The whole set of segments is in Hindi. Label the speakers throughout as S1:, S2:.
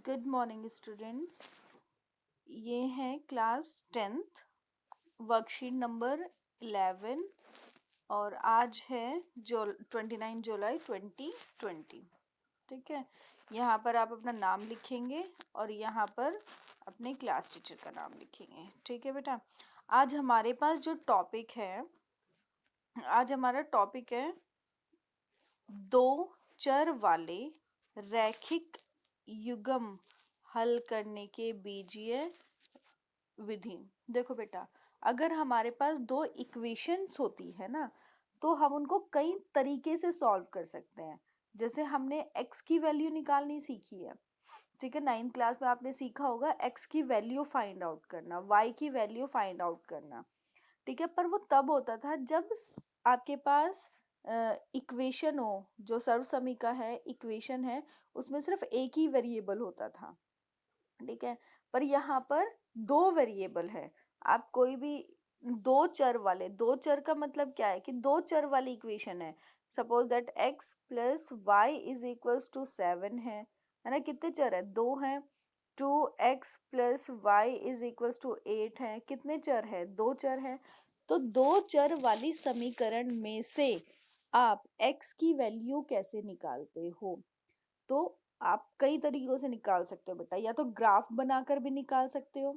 S1: Good morning students. ये है क्लास 10th वर्कशीट नंबर 11 और आज है 29 जुलाई 2020। ठीक है, यहाँ पर आप अपना नाम लिखेंगे और यहाँ पर अपने क्लास टीचर का नाम लिखेंगे। ठीक है बेटा, आज हमारे पास जो टॉपिक है, आज हमारा टॉपिक है दो चर वाले रैखिक युग्म हल करने के बीजीय विधि। देखो बेटा, अगर हमारे पास दो इक्वेशंस होती है ना, तो हम उनको कई तरीके से सॉल्व कर सकते हैं। जैसे हमने x की वैल्यू निकालनी सीखी है, ठीक है, 9th क्लास में आपने सीखा होगा x की वैल्यू फाइंड आउट करना, y की वैल्यू फाइंड आउट करना। ठीक है, पर वो तब होता था जब आपके पास इक्वेशन हो, जो सर्वसमीका है, इक्वेशन है, उसमें सिर्फ एक ही वेरिएबल होता था। ठीक है, पर यहाँ पर दो वेरिएबल है। आप कोई भी दो चर वाले, दो चर का मतलब क्या है कि दो चर वाली इक्वेशन है। Suppose that x plus y is equals to 7 है ना। कितने चर है? दो हैं। 2x plus y is equals to 8 है। कितने चर है? दो चर है। तो दो चर वाली समीकरण में से आप x की वैल्यू कैसे निकालते हो? तो आप कई तरीकों से निकाल सकते हो बेटा। या तो ग्राफ बनाकर भी निकाल सकते हो,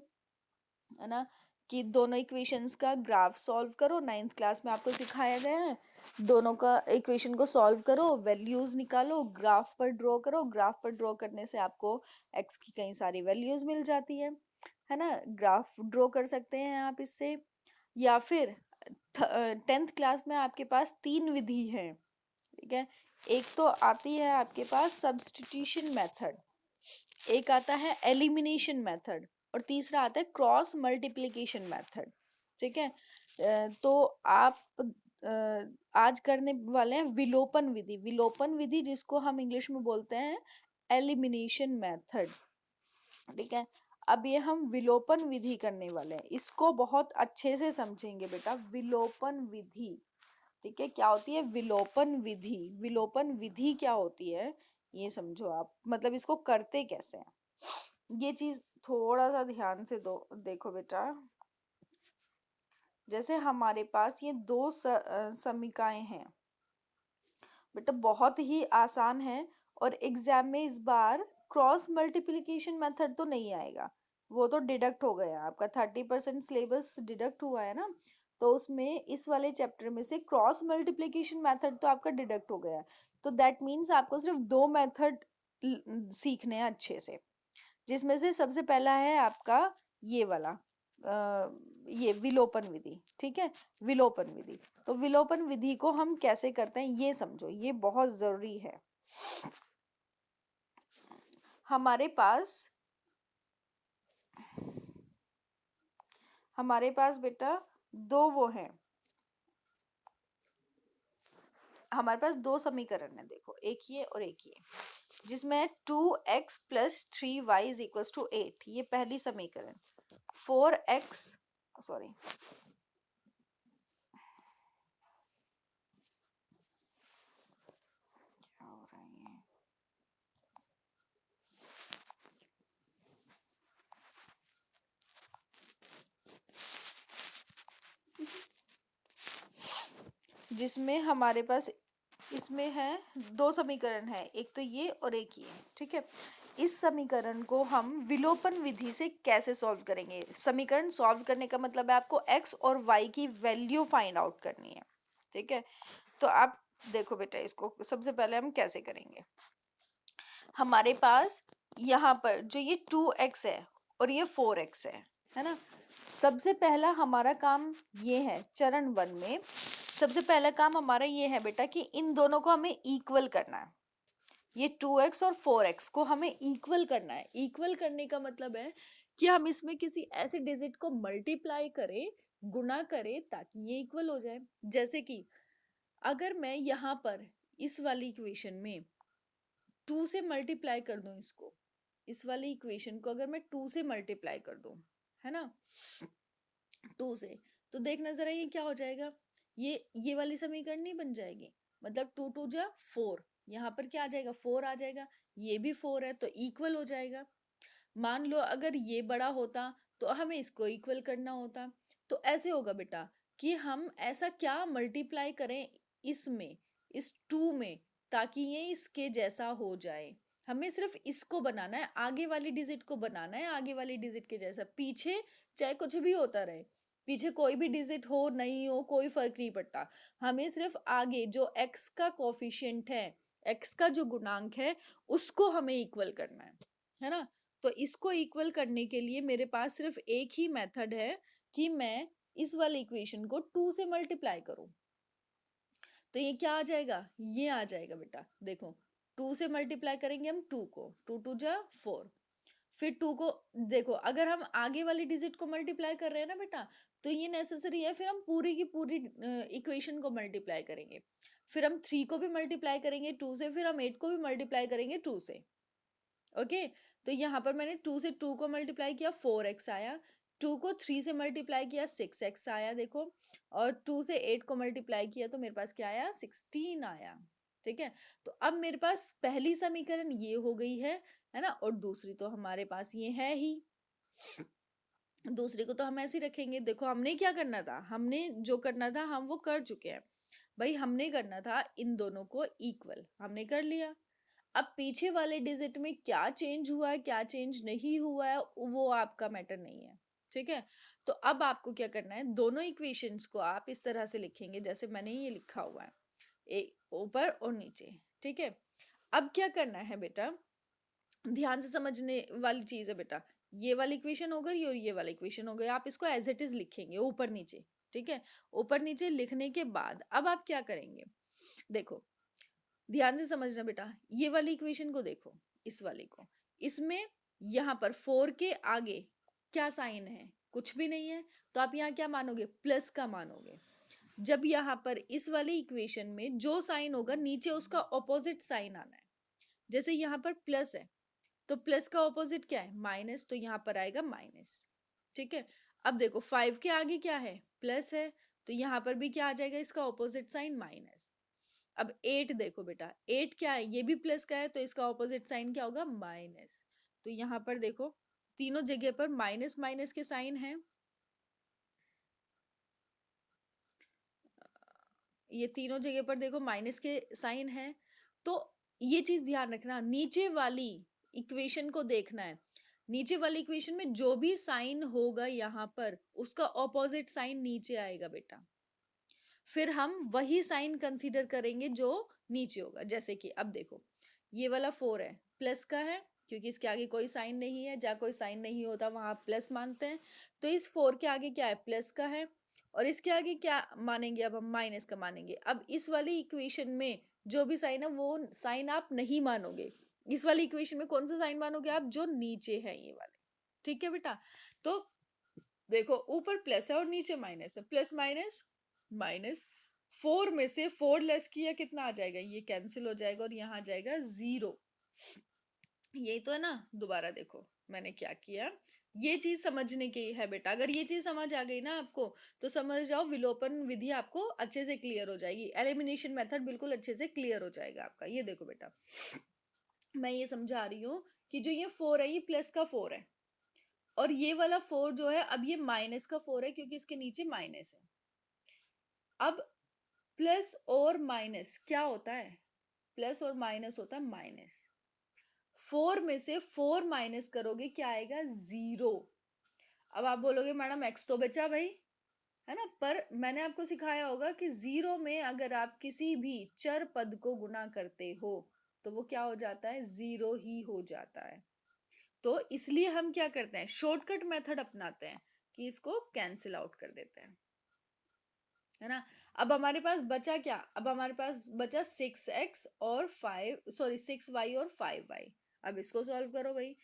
S1: है ना, कि दोनों इक्वेशंस का ग्राफ सॉल्व करो। 9th क्लास में आपको सिखाया गया है, दोनों का इक्वेशन को सॉल्व करो, वैल्यूज निकालो, ग्राफ पर ड्रॉ करो। ग्राफ पर ड्रॉ करने से आपको x की कई सारी वैल्यूज मिल जाती है ना। ग्राफ ड्रॉ कर सकते हैं आप इससे। या फिर 10th क्लास में आपके पास तीन विधि है। ठीक है, एक तो आती है आपके पास सब्स्टिट्यूशन मेथड, एक आता है एलिमिनेशन मेथड, और तीसरा आता है क्रॉस मल्टीप्लिकेशन मेथड। ठीक है, तो आप आज करने वाले हैं विलोपन विधि। विलोपन विधि जिसको हम इंग्लिश में बोलते हैं एलिमिनेशन मेथड। ठीक है, अब ये हम विलोपन विधि करने वाले हैं, इसको बहुत अच्छे से समझेंगे बेटा। विलोपन विधि, ठीक है, क्या होती है विलोपन विधि? विलोपन विधि क्या होती है ये समझो आप, मतलब इसको करते कैसे हैं, ये चीज थोड़ा सा ध्यान से देखो बेटा। जैसे हमारे पास ये दो समीकाएं हैं बेटा, बहुत ही आसान है। और एग्जाम में इस बार क्रॉस मल्टीप्लिकेशन मेथड तो नहीं आएगा, वो तो डिडक्ट हो गया। आपका 30% सिलेबस डिडक्ट हुआ है ना, तो उसमें इस वाले चैप्टर में से क्रॉस मल्टीप्लिकेशन मेथड तो आपका डिडक्ट हो गया है। तो दैट मीन्स आपको सिर्फ दो मेथड सीखने हैं अच्छे से, जिसमें से सबसे पहला है आपका ये वाला, ये विलोपन विधि। ठीक है, विलोपन विधि। तो विलोपन विधि को हम कैसे करते हैं ये समझो, ये बहुत जरूरी है। हमारे पास हमारे पास बेटा दो वो हैं, हमारे पास दो समीकरण है। देखो, एक ये और एक ये, जिसमें 2x plus 3y is equal to 8, ये पहली समीकरण। 4x, सॉरी, क्या हो रहा है, जिसमें हमारे पास इसमें है दो समीकरण है, एक तो ये और एक ये। ठीक है, इस समीकरण को हम विलोपन विधि से कैसे सॉल्व करेंगे? समीकरण सॉल्व करने का मतलब है आपको x और y की वैल्यू फाइंड आउट करनी है। ठीक है, तो आप देखो बेटा, इसको सबसे पहले हम कैसे करेंगे। हमारे पास यहाँ पर जो ये 2x है और ये 4x है ना। सबसे पहला हमारा काम ये है, चरण 1 में सबसे पहला काम हमारा ये है बेटा कि इन दोनों को हमें इक्वल करना है। ये 2x और 4x को हमें इक्वल करना है। इक्वल करने का मतलब है कि हम इसमें किसी ऐसे डिजिट को मल्टीप्लाई करें, गुणा करें, ताकि ये इक्वल हो जाए। जैसे कि अगर मैं यहाँ पर इस वाली इक्वेशन में 2 से मल्टीप्लाई कर दूं, इसको, इस वाली इक्वेशन को अगर मैं 2 से मल्टीप्लाई कर दूं, है ना, 2 से, तो देखना जरा ये क्या हो जाएगा। ये वाली समीकरण नहीं बन जाएगी। मतलब 2 2 जा 4, यहाँ पर क्या आ जाएगा, 4 आ जाएगा, ये भी 4 है तो इक्वल हो जाएगा। मान लो अगर ये बड़ा होता तो हमें इसको इक्वल करना होता। तो ऐसे होगा बेटा कि हम ऐसा क्या मल्टीप्लाई करें इसमें, इस 2 में, ताकि ये इसके जैसा हो जाए। हमें सिर्फ इसको बनाना है, आगे वाली डिजिट को बनाना है आगे वाली डिजिट के जैसा। पीछे चाहे कुछ भी होता रहे, पीछे कोई भी डिजिट हो नहीं हो कोई फर्क नहीं पड़ता, हमें सिर्फ आगे जो x का कोफिशिएंट है, x का जो गुणांक है, उसको हमें इक्वल करना है ना। तो इसको इक्वल करने के लिए मेरे पास सिर्फ एक ही मेथड है कि मैं इस वाले इक्वेशन को 2 से मल्टीप्लाई करूं। तो ये क्या आ जाएगा, ये आ जाएगा बेटा, देखो 2 से मल्टीप्लाई करेंगे हम 2 को, 2 2 जा 4, फिर 2 को देखो, अगर हम आगे वाली डिजिट को मल्टीप्लाई कर रहे हैं ना बेटा, तो ये नेसेसरी है फिर हम पूरी की पूरी इक्वेशन को मल्टीप्लाई करेंगे। फिर हम 3 को भी मल्टीप्लाई करेंगे 2 से, फिर हम 8 को भी मल्टीप्लाई करेंगे 2 से। ओके, तो यहाँ पर मैंने 2 से 2 को मल्टीप्लाई किया 4x आया, 2 को 3 से मल्टीप्लाई किया 6x आया देखो, और 2 से 8 को मल्टीप्लाई किया तो मेरे पास क्या आया, 16 आया। ठीक है, तो अब मेरे पास पहली समीकरण ये हो गई है ना, और दूसरी तो हमारे पास ये है ही, दूसरी को तो हम ऐसे ही रखेंगे। देखो हमने क्या करना था, हमने जो करना था हम वो कर चुके हैं भाई, हमने करना था इन दोनों को इक्वल, हमने कर लिया। अब पीछे वाले डिजिट में क्या चेंज हुआ है क्या चेंज नहीं हुआ है वो आपका मैटर नहीं है। ठीक है, तो अब आपको क्या करना है, दोनों इक्वेशंस को आप इस तरह से लिखेंगे जैसे मैंने ये लिखा हुआ है, ऊपर और नीचे। ठीक है, अब क्या करना है बेटा, ध्यान से समझने वाली चीज है बेटा, ये वाली इक्वेशन हो गई और ये वाली इक्वेशन हो गई, आप इसको एज इट इज लिखेंगे ऊपर नीचे। ठीक है, ऊपर नीचे लिखने के बाद अब आप क्या करेंगे, देखो ध्यान से समझना बेटा, ये वाली इक्वेशन को देखो, इस वाली को, इसमें यहाँ पर 4 के आगे क्या साइन है, कुछ भी नहीं है, तो आप यहाँ क्या मानोगे, प्लस का मानोगे। जब यहाँ पर इस वाली इक्वेशन में जो साइन होगा नीचे उसका ऑपोजिट साइन आना है। जैसे यहाँ पर प्लस है तो प्लस का ऑपोजिट क्या है, माइनस, तो यहाँ पर आएगा माइनस। ठीक है, अब देखो 5 के आगे क्या है, प्लस है, तो यहाँ पर भी क्या आ जाएगा, इसका ऑपोजिट साइन माइनस। अब 8 देखो बेटा, 8 क्या है, ये भी प्लस का है तो इसका ऑपोजिट साइन क्या होगा, माइनस। तो यहाँ पर देखो तीनों जगह पर माइनस माइनस के साइन है, ये तीनों जगह पर देखो माइनस के साइन है। तो ये चीज ध्यान रखना, नीचे वाली इक्वेशन को देखना है, नीचे वाली इक्वेशन में जो भी साइन होगा यहाँ पर उसका ऑपोजिट साइन नीचे आएगा बेटा, फिर हम वही साइन कंसीडर करेंगे जो नीचे होगा। जैसे कि अब देखो ये वाला 4 है, प्लस का है क्योंकि इसके आगे कोई साइन नहीं है, जहाँ कोई साइन नहीं होता वहां आप प्लस मानते हैं, तो इस 4 के आगे क्या है, प्लस का है, और इसके आगे क्या मानेंगे, अब हम माइनस का मानेंगे। अब इस वाली इक्वेशन में जो भी साइन है वो साइन आप नहीं मानोगे, इस वाली इक्वेशन में कौन सा साइन मानोगे आप, जो नीचे है ये वाले। ठीक है बेटा, तो देखो ऊपर प्लस है और नीचे माइनस है, प्लस माइनस माइनस, 4 में से 4 लेस किया कितना आ जाएगा, ये कैंसिल हो जाएगा और यहाँ आ जाएगा 0। यही तो है ना, दोबारा देखो मैंने क्या किया, ये चीज समझने की है बेटा, अगर ये चीज समझ आ गई ना आपको तो समझ जाओ विलोपन विधि आपको अच्छे से क्लियर हो जाएगी, एलिमिनेशन मेथड बिल्कुल अच्छे से क्लियर हो जाएगा आपका। ये देखो बेटा, मैं ये समझा रही हूँ कि जो ये 4 है ये प्लस का 4 है, और ये वाला 4 जो है अब ये माइनस का 4 है क्योंकि इसके नीचे माइनस है। अब प्लस और माइनस क्या होता है, प्लस और माइनस होता है माइनस, 4 में से 4 माइनस करोगे क्या आएगा, 0। अब आप बोलोगे मैडम एक्स तो बचा भाई, है ना, पर मैंने आपको सिखाया होगा कि 0 में अगर आप किसी भी चर पद को गुना करते हो तो वो क्या हो जाता है, 0 ही हो जाता है। तो इसलिए हम क्या करते हैं, शॉर्टकट मेथड अपनाते हैं कि इसको कैंसिल आउट कर देते हैं, है ना। अब हमारे पास बचा क्या, अब हमारे पास बचा 6x और 5, सॉरी 6y और 5y। अब इसको सॉल्व करो भाई,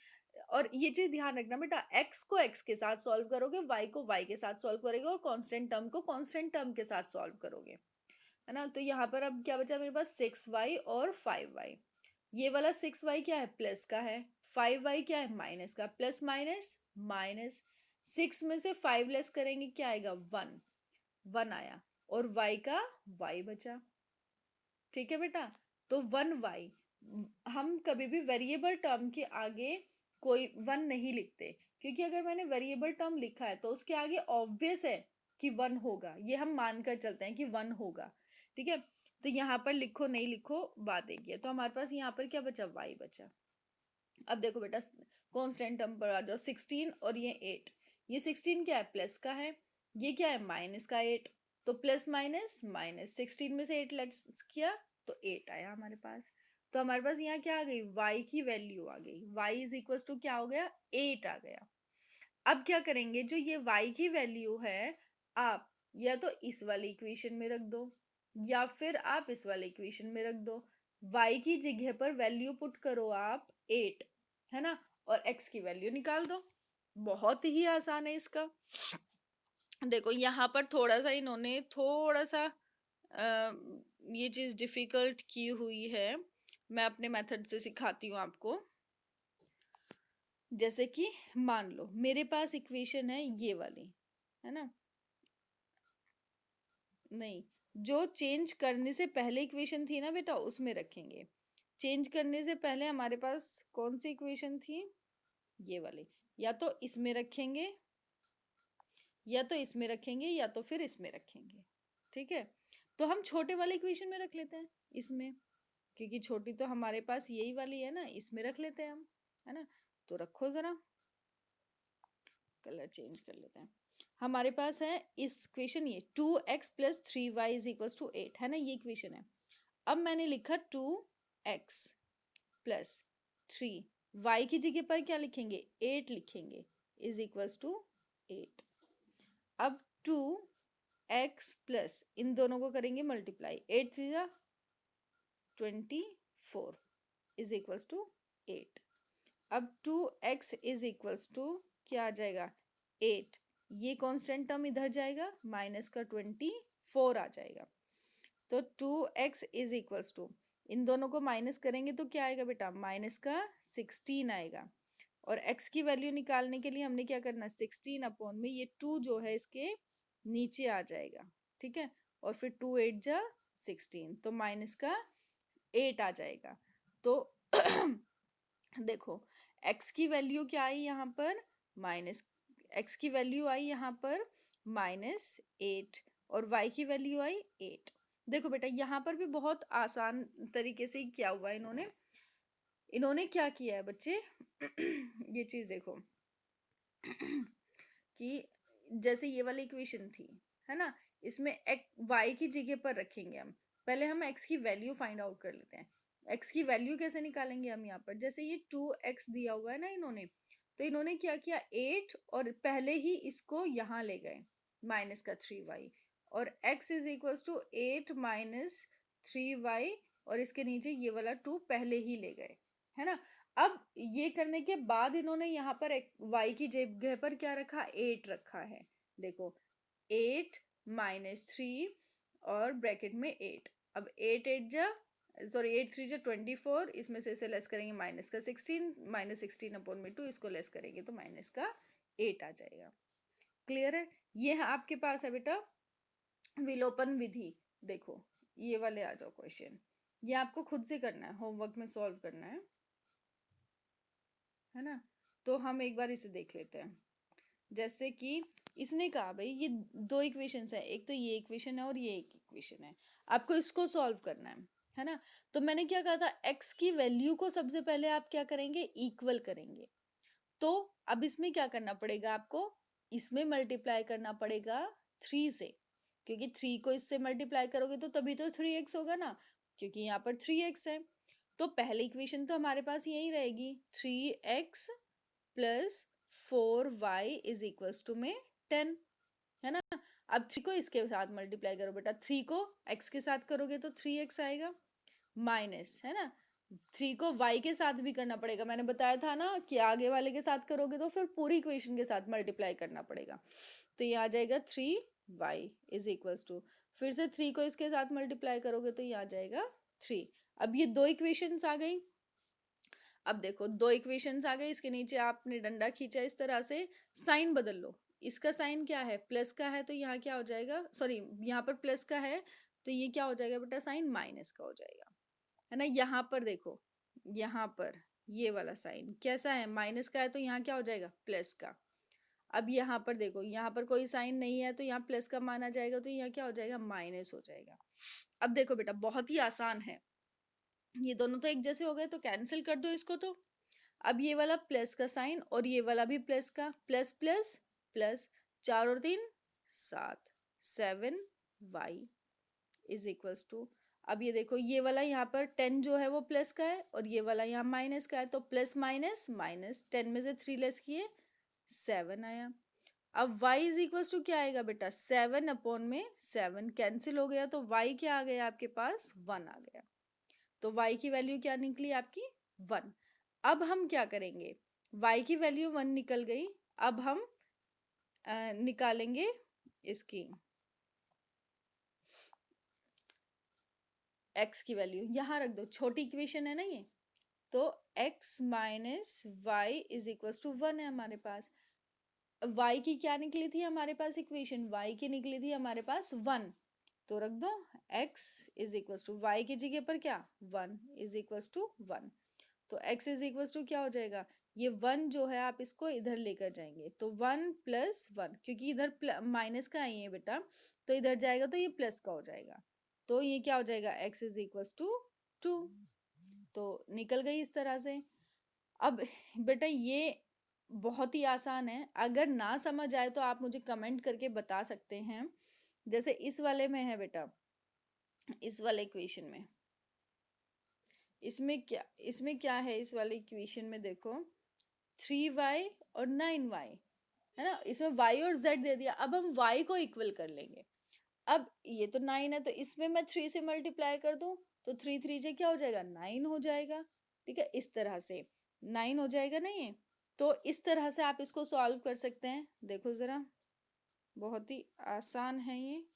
S1: और ये चीज ध्यान रखना बेटा, x को x के साथ सॉल्व करोगे, y को y के साथ सॉल्व करोगे, और कांस्टेंट टर्म को कांस्टेंट टर्म के साथ सॉल्व करोगे, है ना। तो यहाँ पर अब क्या बचा मेरे पास, 6y और 5y। ये वाला 6y क्या है, प्लस का है, 5y क्या है, माइनस का, प्लस माइनस माइनस, 6 में से 5 लेस करेंगे क्या आएगा, 1, 1 आया, और y का y बचा। ठीक है बेटा, तो 1y, हम कभी भी वेरिएबल टर्म के आगे कोई 1 नहीं लिखते, क्योंकि अगर मैंने वेरिएबल टर्म लिखा है तो उसके आगे ऑब्वियस है कि 1 होगा, ये हम मानकर चलते हैं कि 1 होगा, ठीक है। तो यहाँ पर लिखो नहीं लिखो बात एक है। तो हमारे पास यहाँ पर क्या बचा, y बचा। अब देखो बेटा, कांस्टेंट टर्म पर आ जाओ, 16 और ये 8, ये 16 क्या है, प्लस का है, ये क्या है, माइनस का 8, तो प्लस माइनस माइनस, 16 में से 8 लेट्स किया तो 8 आया हमारे पास। तो हमारे पास यहाँ क्या आ गई, y की वैल्यू आ गई, y इज इक्वल टू क्या हो गया, 8 आ गया। अब क्या करेंगे, जो ये y की वैल्यू है, आप या तो इस वाली इक्वेशन में रख दो या फिर आप इस वाले इक्वेशन में रख दो। y की जगह पर वैल्यू पुट करो आप 8, है ना, और x की वैल्यू निकाल दो। बहुत ही आसान है इसका। देखो यहाँ पर थोड़ा सा इन्होंने थोड़ा सा ये चीज डिफिकल्ट की हुई है, मैं अपने मेथड से सिखाती हूँ आपको। जैसे कि मान लो मेरे पास इक्वेशन है ये वाली, है ना, नहीं, जो चेंज करने से पहले इक्वेशन थी ना बेटा, उसमें रखेंगे। चेंज करने से पहले हमारे पास कौन सी इक्वेशन थी, ये वाली, या तो इसमें रखेंगे या तो इसमें रखेंगे या तो फिर इसमें रखेंगे, ठीक है। तो हम छोटे वाले इक्वेशन में रख लेते हैं, इसमें, क्योंकि छोटी तो हमारे पास यही वाली है ना, इसमें रख लेते हैं हम, है ना। तो रखो जरा, कलर चेंज कर लेते हैं। हमारे पास है इस इक्वेशन, ये 2x plus 3y is equal to 8, है ना, ये इक्वेशन है। अब मैंने लिखा 2x प्लस 3y की जगह पर क्या लिखेंगे, 8 लिखेंगे, इज इक्वल टू 8। अब 2x प्लस इन दोनों को करेंगे मल्टीप्लाई, 8 3 24 इज इक्वल टू 8। अब 2x इज इक्वल्स टू क्या आ जाएगा, 8, ये कांस्टेंट टर्म इधर जाएगा, माइनस का 24 आ जाएगा। तो 2x इज इक्वल्स टू, इन दोनों को माइनस करेंगे तो क्या आएगा बेटा, माइनस का 16 आएगा। और x की वैल्यू निकालने के लिए हमने क्या करना है, 16 अपॉन में ये 2 जो है इसके नीचे आ जाएगा, ठीक है। और फिर 2 8 जा 16, तो माइनस का 8 आ जाएगा। तो देखो x की वैल्यू क्या आई यहाँ पर, माइनस, x की वैल्यू आई यहाँ पर -8 और y की वैल्यू आई 8। देखो बेटा यहाँ पर भी बहुत आसान तरीके से ही क्या हुआ, इन्होंने इन्होंने क्या किया है बच्चे ये चीज देखो कि जैसे ये वाली इक्वेशन थी, है ना, इसमें y की जगह पर रखेंगे हम, पहले हम x की वैल्यू फाइंड आउट कर लेते हैं। x की वैल्यू कैसे निकालेंगे हम, यहाँ पर जैसे ये 2x दिया हुआ है ना इन्होंने, तो इन्होंने क्या किया, 8 और पहले ही इसको यहाँ ले गए, माइनस का 3y, और x is equal to 8 minus 3y, और इसके नीचे ये वाला 2 पहले ही ले गए, है ना। अब ये करने के बाद इन्होंने यहाँ पर y की जगह पर क्या रखा, 8 रखा है। देखो 8 माइनस 3 और ब्रैकेट में 8, अब 8 8 जा सॉरी 8 3 जा 24, इसमें से इसे लेस करेंगे माइनस का 16, माइनस 16 अपॉन में 2, इसको लेस करेंगे तो माइनस का 8 आ जाएगा। क्लियर है, ये है आपके पास है बेटा विलोपन विधि। देखो ये वाले आ जाओ क्वेश्चन, ये आपको खुद से करना है, होमवर्क में सॉल्व करना है ना। तो हम एक बार इसे देख लेते हैं। जैसे कि इसने कहा भाई ये दो इक्वेशंस है, एक तो ये इक्वेशन है और ये एक इक्वेशन है, आपको इसको सॉल्व करना है ना। तो मैंने क्या कहा था, x की वैल्यू को सबसे पहले आप क्या करेंगे, इक्वल करेंगे। तो अब इसमें क्या करना पड़ेगा आपको, इसमें मल्टीप्लाई करना पड़ेगा 3 से, क्योंकि 3 को इससे मल्टीप्लाई करोगे तो तभी तो 3x होगा ना, क्योंकि यहाँ पर 3x है। तो पहली इक्वेशन तो हमारे पास यही रहेगी, 3x plus 4y is equals to में 10, है ना। अब 3 को इसके साथ मल्टीप्लाई करो बेटा, 3 को x के साथ करोगे तो 3x आएगा, माइनस, है ना, 3 को y के साथ भी करना पड़ेगा, मैंने बताया था ना कि आगे वाले के साथ करोगे तो फिर पूरी इक्वेशन के साथ मल्टीप्लाई करना पड़ेगा। तो ये आ जाएगा 3y इज इक्वल्स टू, फिर से 3 को इसके साथ मल्टीप्लाई करोगे तो ये आ जाएगा 3। अब ये दो इक्वेशंस आ गई। अब देखो दो इक्वेशंस आ गए, इसके नीचे आपने डंडा खींचा इस तरह से, साइन बदल लो, इसका साइन क्या है, प्लस का है, तो यहाँ क्या हो जाएगा, सॉरी यहाँ पर प्लस का है तो ये क्या हो जाएगा बेटा, साइन माइनस का हो जाएगा, है ना। यहाँ पर देखो, यहाँ पर ये वाला साइन कैसा है, माइनस का है, तो यहाँ क्या हो जाएगा, प्लस का। अब यहाँ पर देखो, यहाँ पर कोई साइन नहीं है तो यहाँ प्लस का माना जाएगा, तो यहाँ क्या हो जाएगा, माइनस हो जाएगा। अब देखो बेटा, बहुत ही आसान है, ये दोनों तो एक जैसे हो गए, तो कैंसिल कर दो इसको। तो अब ये वाला प्लस का साइन और ये वाला भी प्लस का, प्लस प्लस प्लस, 4 और 3 7, 7y इज इक्वल्स टू, अब ये देखो, ये वाला यहाँ पर 10 जो है वो प्लस का है और ये वाला यहाँ माइनस का है, तो प्लस माइनस माइनस, 10 में से 3 लेस किए 7 आया। अब y इज इक्वल्स टू क्या आएगा बेटा, 7/7 कैंसिल हो गया, तो y क्या आ गया आपके पास, 1 आ गया। तो y की वैल्यू क्या निकली आपकी, 1। अब हम क्या करेंगे, y की वैल्यू 1 निकल गई, अब हम निकालेंगे इसकी x की वैल्यू, यहाँ रख दो, छोटी इक्वेशन है ना ये, तो x minus y is equal to 1 है हमारे पास। y की क्या निकली थी हमारे पास इक्वेशन, y की निकली थी हमारे पास 1, तो रख दो x is equal to y की जगह पर क्या, 1 इज इक्वल टू 1, तो x इज इक्वल टू क्या हो जाएगा, ये 1 जो है आप इसको इधर लेकर जाएंगे, तो 1 प्लस 1, क्योंकि इधर माइनस का है ये बेटा, तो इधर जाएगा तो ये प्लस का हो जाएगा, तो ये क्या हो जाएगा, x इज इक्वल टू 2, तो निकल गई इस तरह से। अब बेटा ये बहुत ही आसान है, अगर ना समझ आए तो आप मुझे कमेंट करके बता सकते हैं। जैसे इस वाले में है बेटा, इस वाले इक्वेशन में, इसमें क्या है, इस वाले इक्वेशन में देखो 3y और 9y है ना, इसमें y और z दे दिया, अब हम y को इक्वल कर लेंगे। अब ये तो 9 है, तो इसमें मैं 3 से मल्टीप्लाई कर दूं, तो 3 3 से क्या हो जाएगा, 9 हो जाएगा। ठीक है, इस तरह से 9 हो जाएगा ना ये, तो इस तरह से आप इसको सॉल्व कर सकते हैं। देखो जरा, बहुत ही आसान है ये।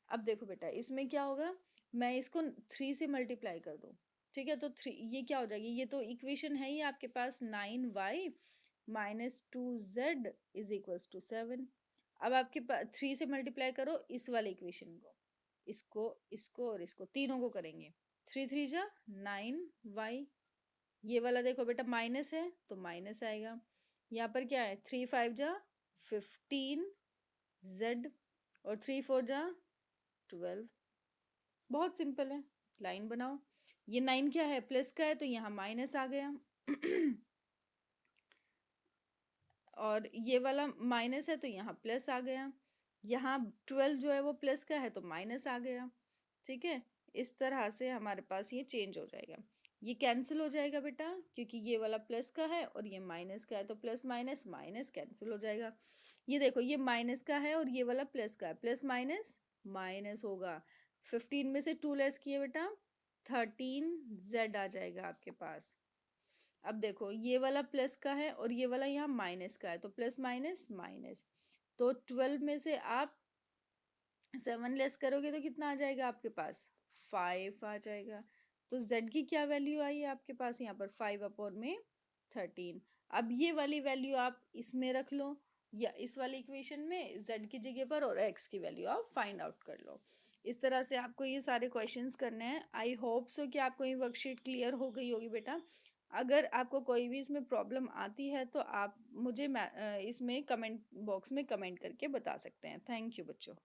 S1: अब देखो बेटा, इसमें क्या होगा, मैं इसको 3 से मल्टीप्लाई कर दूं, ठीक है, तो 3 ये क्या हो जाएगी, ये तो इक्वेशन है ही आपके पास, 9y minus 2z is equals to 7। अब आपके पास 3 से मल्टीप्लाई करो इस वाले इक्वेशन को, इसको और इसको, तीनों को करेंगे, 3 3 जा 9y, ये वाला देखो बेटा माइनस है तो माइनस आएगा, यहाँ पर क्या है, 3 5 जा 15z और 3 4 जा 12। बहुत सिंपल है, लाइन बनाओ, ये 9 क्या है, प्लस का है, तो यहाँ माइनस आ गया और ये वाला माइनस है तो यहाँ प्लस आ गया, यहाँ 12 जो है वो प्लस का है तो माइनस आ गया। ठीक है, इस तरह से हमारे पास ये चेंज हो जाएगा, ये कैंसिल हो जाएगा बेटा, क्योंकि ये वाला प्लस का है और ये माइनस का है, तो प्लस माइनस माइनस कैंसिल हो जाएगा। ये देखो, ये माइनस का है और ये वाला प्लस का है, प्लस माइनस माइनस होगा, 15 में से 2 लेस किए बेटा 13z आ जाएगा आपके पास। अब देखो, ये वाला प्लस का है और ये वाला यहाँ माइनस का है, तो प्लस माइनस माइनस, तो 12 में से आप 7 लेस करोगे तो कितना आ जाएगा आपके पास, 5 आ जाएगा। तो z की क्या वैल्यू आई है आपके पास यहाँ पर, 5/13। अब ये वाली वैल्यू आप इसमें रख लो या इस वाली इक्वेशन में z की जगह पर, और x की वैल्यू आप फाइंड आउट कर लो। इस तरह से आपको ये सारे क्वेश्चंस करने हैं। आई होप सो कि आपको ये वर्कशीट क्लियर हो गई होगी बेटा। अगर आपको कोई भी इसमें प्रॉब्लम आती है तो आप मुझे इसमें कमेंट बॉक्स में कमेंट करके बता सकते हैं। थैंक यू बच्चों।